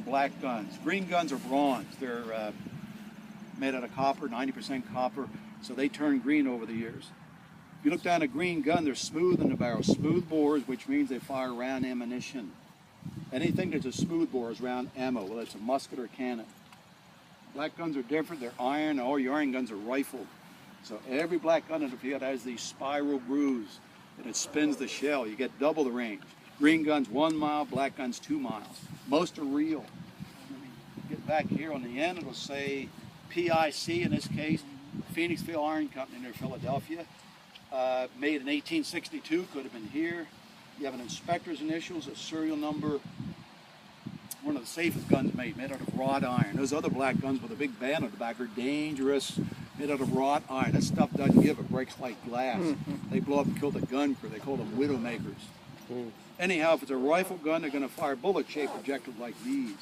black guns. Green guns are bronze. They're made out of copper, 90% copper, so they turn green over the years. If you look down a green gun, they're smooth in the barrel. Smooth bores, which means they fire round ammunition. Anything that's a smooth bore is round ammo, whether it's a musket or cannon. Black guns are different. They're iron. All your iron guns are rifled. So every black gun in the field has these spiral grooves, and it spins the shell. You get double the range. Green guns 1 mile, black guns 2 miles. Most are real. Let me get back here on the end. It'll say PIC in this case, Phoenixville Iron Company near Philadelphia. Made in 1862, could have been here. You have an inspector's initials, a serial number. One of the safest guns made out of wrought iron. Those other black guns with a big band on the back are dangerous, made out of wrought iron. That stuff doesn't give, it breaks like glass. They blow up and kill the gun crew. They call them widowmakers. Anyhow, if it's a rifle gun, they're going to fire bullet-shaped projectiles like these.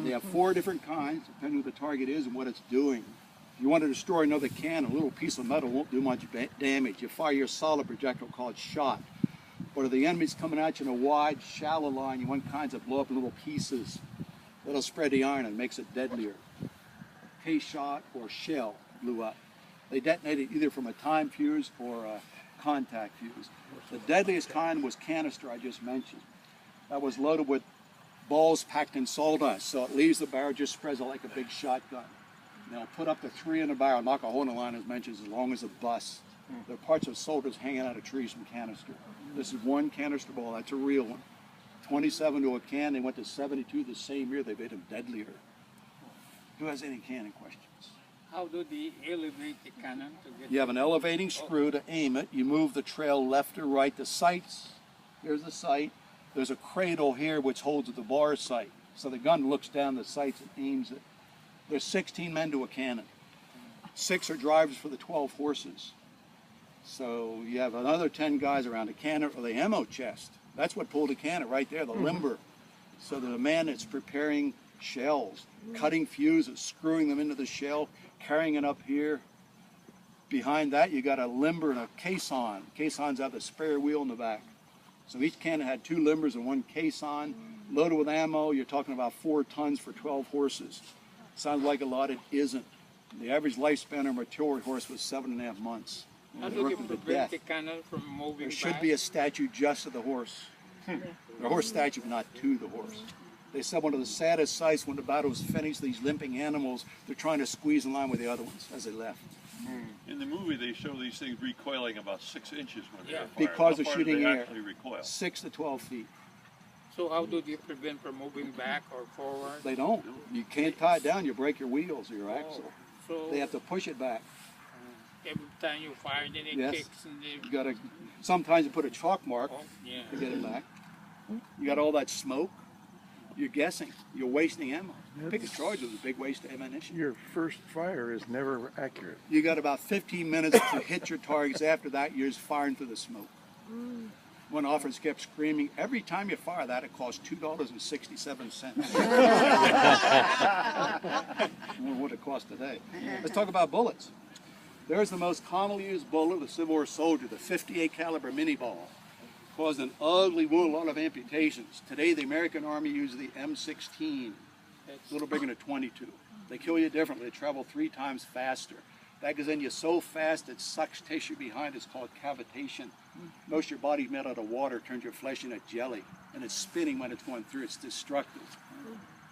They have 4 different kinds, depending who the target is and what it's doing. If you want to destroy another can, a little piece of metal won't do much damage. You fire your solid projectile called shot. But if the enemy's coming at you in a wide, shallow line, you want kinds that blow up in little pieces. That'll spread the iron and makes it deadlier. Case shot or shell blew up. They detonated either from a time fuse or a contact fuse. The deadliest kind was canister I just mentioned. That was loaded with balls packed in sawdust, so it leaves the barrel, just spreads out like a big shotgun. Now put up to 3 in the barrel, knock a hole in the line as mentioned, as long as it busts. There are parts of soldiers hanging out of trees from canister. This is 1 canister ball, that's a real one. 27 to a can, they went to 72 the same year, they made them deadlier. Who has any cannon questions? How do they elevate the cannon to get? You have an elevating screw to aim it. You move the trail left or right. The sights, here's the sight. There's a cradle here which holds the bar sight. So the gun looks down the sights and aims it. There's 16 men to a cannon. 6 are drivers for the 12 horses. So you have another 10 guys around the cannon or the ammo chest. That's what pulled the cannon right there, the limber. So the man that's preparing shells, cutting fuses, screwing them into the shell, carrying it up here. Behind that you got a limber and a caisson. Caissons have the spare wheel in the back. So each cannon had 2 limbers and 1 caisson. Loaded with ammo, you're talking about 4 tons for 12 horses. Sounds like a lot, it isn't. The average lifespan of a mature horse was 7.5 months. How do you prevent the cannon from moving There should back? be a statue just to the horse. The horse statue, not to the horse. They said one of the saddest sights when the battle was finished, these limping animals, they're trying to squeeze in line with the other ones as they left. In the movie, they show these things recoiling about 6 inches when they're fired. Because How of far do shooting they air. actually recoil? 6 to 12 feet. So how do you prevent from moving back or forward? They don't. You can't tie it down, you break your wheels or your axle. So They have to push it back. every time you fire, then it Yes. kicks and then... You gotta, sometimes you put a chalk mark Oh, yeah. to get it back. You got all that smoke. You're guessing. You're wasting ammo. Pick a charge with a big waste of ammunition. Your first fire is never accurate. You got about 15 minutes to hit your targets. After that, you're just firing through the smoke. One officer kept screaming, every time you fire that, it costs $2.67. What would it cost today? Let's talk about bullets. There's the most commonly used bullet of the Civil War soldier, the .58 caliber mini ball. Caused an ugly wound, a lot of amputations. Today, the American Army uses the M16, a little bigger than a .22. They kill you differently. They travel 3 times faster. That goes in you so fast it sucks tissue behind. It's called cavitation. Most of your body's made out of water, turns your flesh into jelly, and it's spinning when it's going through. It's destructive.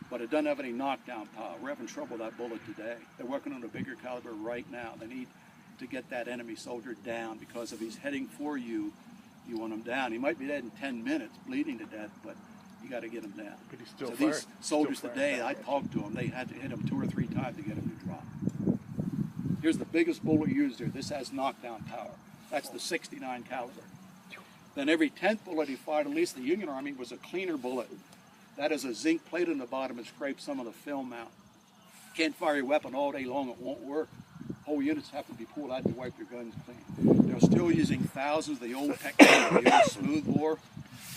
But it doesn't have any knockdown power. We're having trouble with that bullet today. They're working on a bigger caliber right now. They need to get that enemy soldier down, because if he's heading for you, you want him down. He might be dead in 10 minutes, bleeding to death, but you got to get him down. But he's still So firing. these soldiers Still today, firing. I talked to them, they had to hit him 2 or 3 times to get him to drop. Here's the biggest bullet used here. This has knockdown power. That's the .69 caliber. Then every 10th bullet he fired, at least the Union Army, was a cleaner bullet. That is a zinc plate in the bottom and scrapes some of the film out. Can't fire your weapon all day long, it won't work. Whole units have to be pulled out to wipe your guns clean. They're still using thousands of the old technique, the old smooth bore,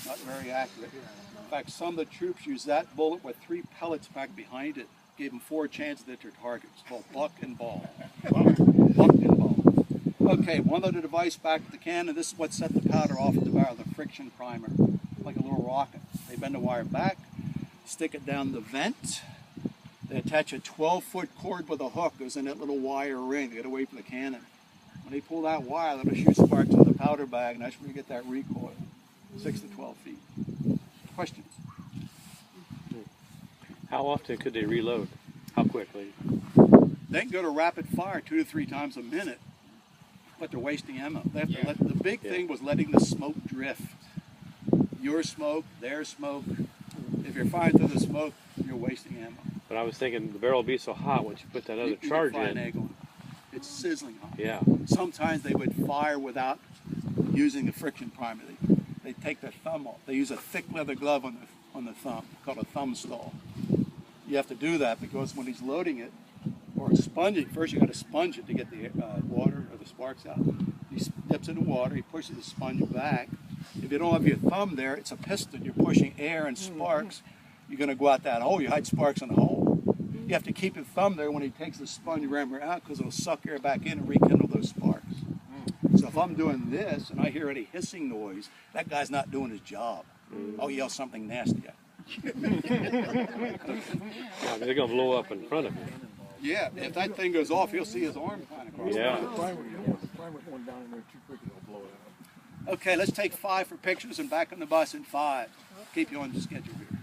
not very accurate. In fact, some of the troops use that bullet with 3 pellets back behind it. Gave them 4 chances to hit their targets. It's called buck and ball. Buck and ball. Okay, one other device back at the cannon. This is what set the powder off at the barrel, the friction primer, like a little rocket. They bend the wire back, stick it down the vent. They attach a 12-foot cord with a hook, goes in that little wire ring to get away from the cannon. When they pull that wire, that'll shoot sparks in the powder bag, and that's where you get that recoil, 6 to 12 feet. Questions? How often could they reload? How quickly? They can go to rapid fire 2 to 3 times a minute, but they're wasting ammo. They have to let, the big thing was letting the smoke drift. Your smoke, their smoke. If you're firing through the smoke, you're wasting ammo. But I was thinking the barrel would be so hot once you put that other You can charge fry an in. egg on it. It's sizzling hot. Yeah. Sometimes they would fire without using the friction primer. They take their thumb off. They use a thick leather glove on the thumb, called a thumb stall. You have to do that because when he's loading it, or sponging, first you got to sponge it to get the water or the sparks out. He dips in the water, he pushes the sponge back. If you don't have your thumb there, it's a piston. You're pushing air and sparks. You're going to go out that hole. You hide sparks in the hole. You have to keep your thumb there when he takes the sponge rammer out because it'll suck air back in and rekindle those sparks. So if I'm doing this and I hear any hissing noise, that guy's not doing his job. I'll yell something nasty at him. Yeah, they're going to blow up in front of you. Yeah, if that thing goes off, you'll see his arm kind of across. Yeah. The primer going down in there too quick, it'll blow it out. Okay, let's take 5 for pictures and back on the bus in 5. Keep you on the schedule here.